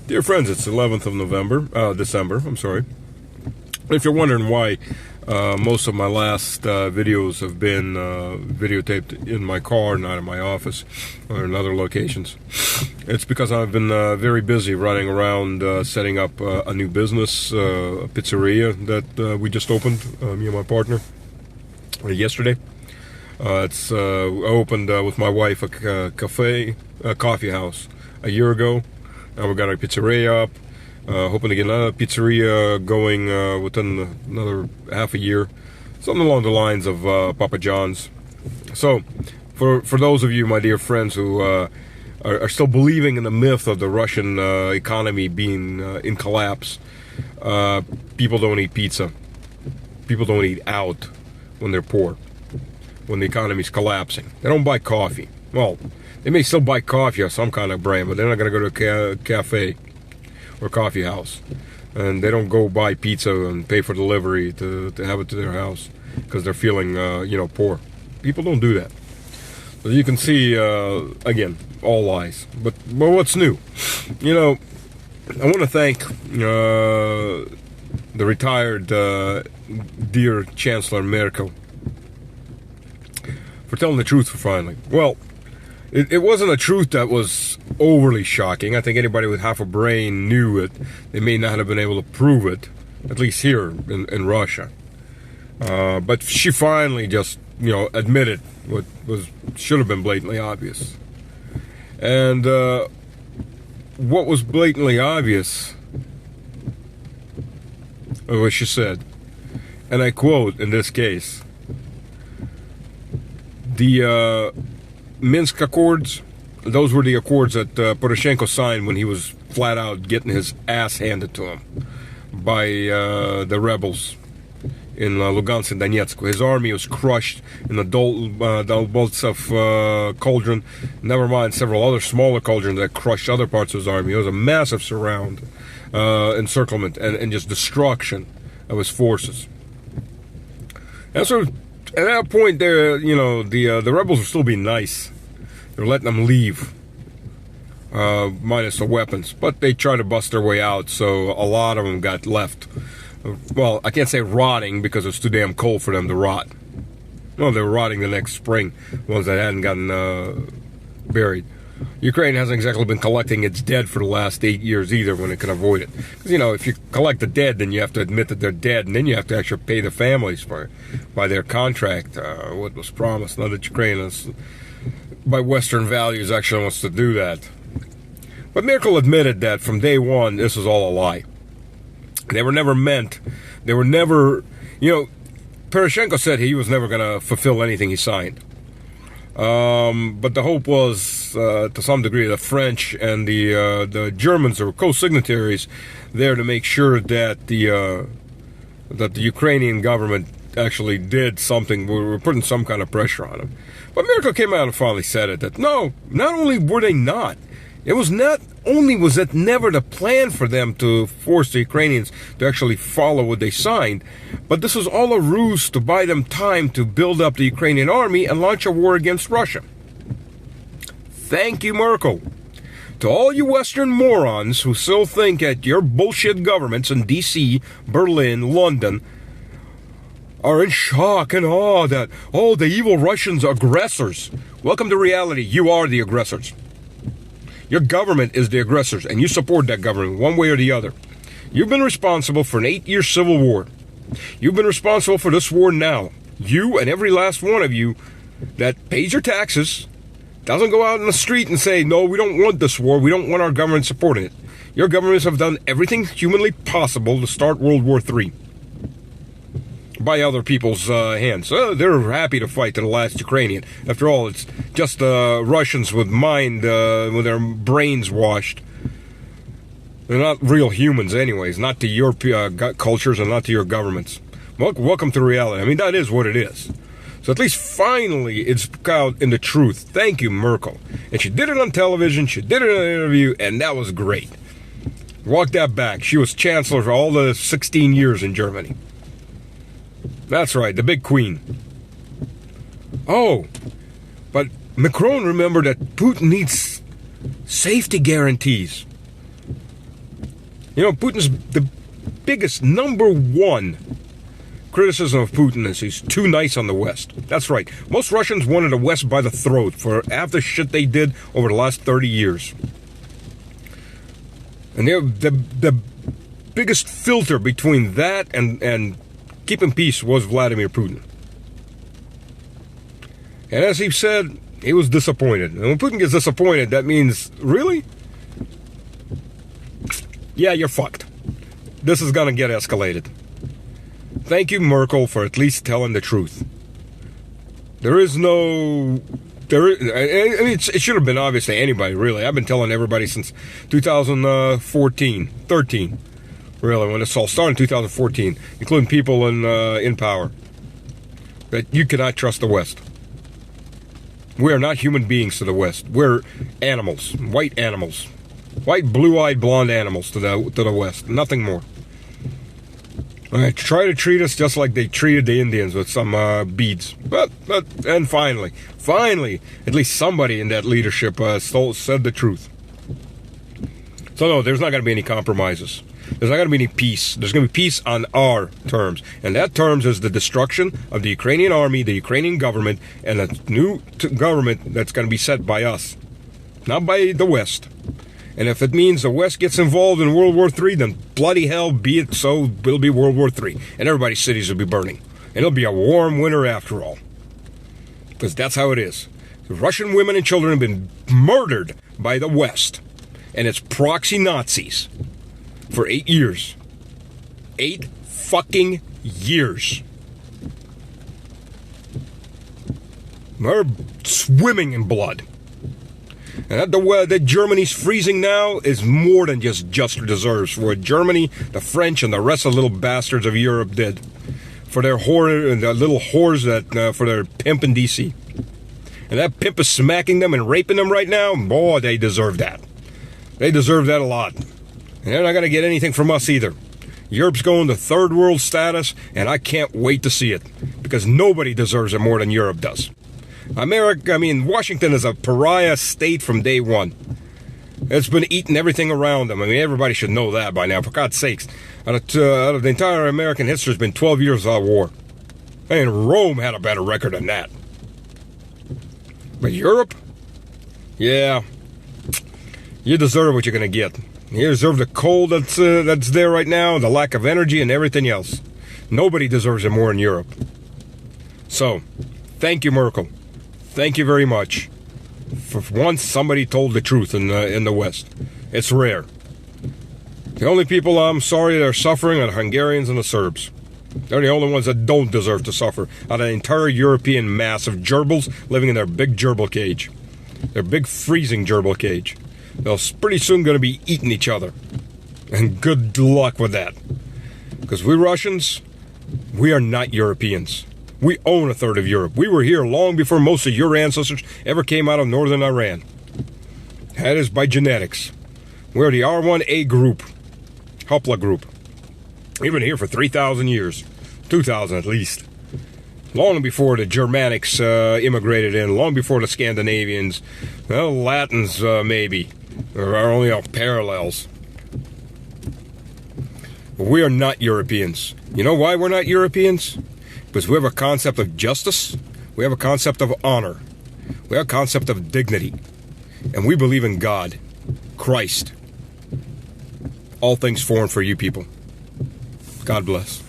Dear friends, it's 11th of December, I'm sorry. If you're wondering why most of my last videos have been videotaped in my car, not in my office or in other locations, it's because I've been very busy running around setting up a new business, a pizzeria that we just opened, me and my partner, yesterday. I opened with my wife a coffee house a year ago. Now we got our pizzeria up. Hoping to get another pizzeria going within another half a year. Something along the lines of Papa John's. So, for those of you, my dear friends, who are still believing in the myth of the Russian economy being in collapse, people don't eat pizza. People don't eat out when they're poor, when the economy's collapsing. They don't buy coffee. Well, they may still buy coffee of some kind of brand, but they're not going to go to a cafe or coffee house, and they don't go buy pizza and pay for delivery to have it to their house because they're feeling poor. People don't do that. So you can see again, all lies. But what's new? I want to thank the retired dear Chancellor Merkel for telling the truth finally. Well, it wasn't a truth that was overly shocking. I think anybody with half a brain knew it. They may not have been able to prove it, at least here in Russia. But she finally just, admitted what should have been blatantly obvious. And what was blatantly obvious was what she said, and I quote in this case, the Minsk Accords, those were the accords that Poroshenko signed when he was flat out getting his ass handed to him by the rebels in Lugansk and Donetsk. His army was crushed in the Dolboltsov cauldron, never mind several other smaller cauldrons that crushed other parts of his army. It was a massive surround, encirclement, and just destruction of his forces. And so at that point, the rebels were still being nice. They're letting them leave, minus the weapons. But they tried to bust their way out, so a lot of them got left. Well, I can't say rotting because it's too damn cold for them to rot. Well, they were rotting the next spring, ones that hadn't gotten buried. Ukraine hasn't exactly been collecting its dead for the last 8 years either when it can avoid it. Because, if you collect the dead, then you have to admit that they're dead, and then you have to actually pay the families by their contract, what was promised. Now that Ukraine is, by Western values, actually wants to do that. But Merkel admitted that from day one, this was all a lie. They were never meant. They were never, Poroshenko said he was never going to fulfill anything he signed. But the hope was, to some degree, the French and the Germans were co-signatories there to make sure that the Ukrainian government actually did something. We were putting some kind of pressure on them. But Merkel came out and finally said it, that no, not only were they not, it was not only was it never the plan for them to force the Ukrainians to actually follow what they signed, but this was all a ruse to buy them time to build up the Ukrainian army and launch a war against Russia. Thank you, Merkel. To all you Western morons who still think that your bullshit governments in D.C., Berlin, London are in shock and awe that, the evil Russians are aggressors. Welcome to reality. You are the aggressors. Your government is the aggressors, and you support that government one way or the other. You've been responsible for an 8-year civil war. You've been responsible for this war now. You and every last one of you that pays your taxes, doesn't go out in the street and say, no, we don't want this war. We don't want our government supporting it. Your governments have done everything humanly possible to start World War III by other people's hands. They're happy to fight to the last Ukrainian. After all, it's just Russians with with their brains washed. They're not real humans anyways, not to your cultures and not to your governments. Welcome to reality. I mean, that is what it is. So at least finally it's out in the truth. Thank you, Merkel. And she did it on television, she did it in an interview, and that was great. Walk that back. She was chancellor for all the 16 years in Germany. That's right, the big queen. Oh, but Macron remembered that Putin needs safety guarantees. You know, Putin's the biggest, number one criticism of Putin is he's too nice on the West. That's right. Most Russians wanted the West by the throat for half the shit they did over the last 30 years. And the biggest filter between that and keeping peace was Vladimir Putin. And as he said, he was disappointed. And when Putin gets disappointed, that means, really? Yeah, you're fucked. This is going to get escalated. Thank you, Merkel, for at least telling the truth. It should have been obvious to anybody, really. I've been telling everybody since 13, really, when this all started in 2014, including people in power, that you cannot trust the West. We are not human beings to the West. We're animals, white blue-eyed, blonde animals to the West. Nothing more. Try to treat us just like they treated the Indians with some beads. And finally, at least somebody in that leadership said the truth. So no, there's not going to be any compromises. There's not going to be any peace. There's going to be peace on our terms. And that terms is the destruction of the Ukrainian army, the Ukrainian government, and a new government that's going to be set by us, not by the West. And if it means the West gets involved in World War III, then bloody hell, be it so, it'll be World War III. And everybody's cities will be burning. And it'll be a warm winter after all. Because that's how it is. The Russian women and children have been murdered by the West. And it's proxy Nazis. For 8 years. 8 fucking years. They're swimming in blood. And that Germany's freezing now is more than just deserves for what Germany, the French, and the rest of the little bastards of Europe did for their whore and the little whores that for their pimp in D.C. And that pimp is smacking them and raping them right now. Boy, they deserve that. They deserve that a lot. And they're not going to get anything from us either. Europe's going to third world status, and I can't wait to see it because nobody deserves it more than Europe does. Washington is a pariah state from day one. It's been eating everything around them. Everybody should know that by now, for God's sakes. Out of the entire American history, it's been 12 years without war. And Rome had a better record than that. But Europe? Yeah. You deserve what you're going to get. You deserve the cold that's there right now, the lack of energy, and everything else. Nobody deserves it more in Europe. So, thank you, Merkel. Thank you very much. For once, somebody told the truth in the West. It's rare. The only people I'm sorry that are suffering are the Hungarians and the Serbs. They're the only ones that don't deserve to suffer out of the entire European mass of gerbils living in their big gerbil cage. Their big freezing gerbil cage. They're pretty soon going to be eating each other. And good luck with that. Because we Russians, we are not Europeans. We own a third of Europe. We were here long before most of your ancestors ever came out of northern Iran. That is by genetics. We're the R1A group. Hopla group. We've been here for 3,000 years. 2,000 at least. Long before the Germanics immigrated in. Long before the Scandinavians. Well, Latins maybe. There are only parallels. But we are not Europeans. You know why we're not Europeans? Because we have a concept of justice, we have a concept of honor, we have a concept of dignity, and we believe in God, Christ. All things foreign for you people. God bless.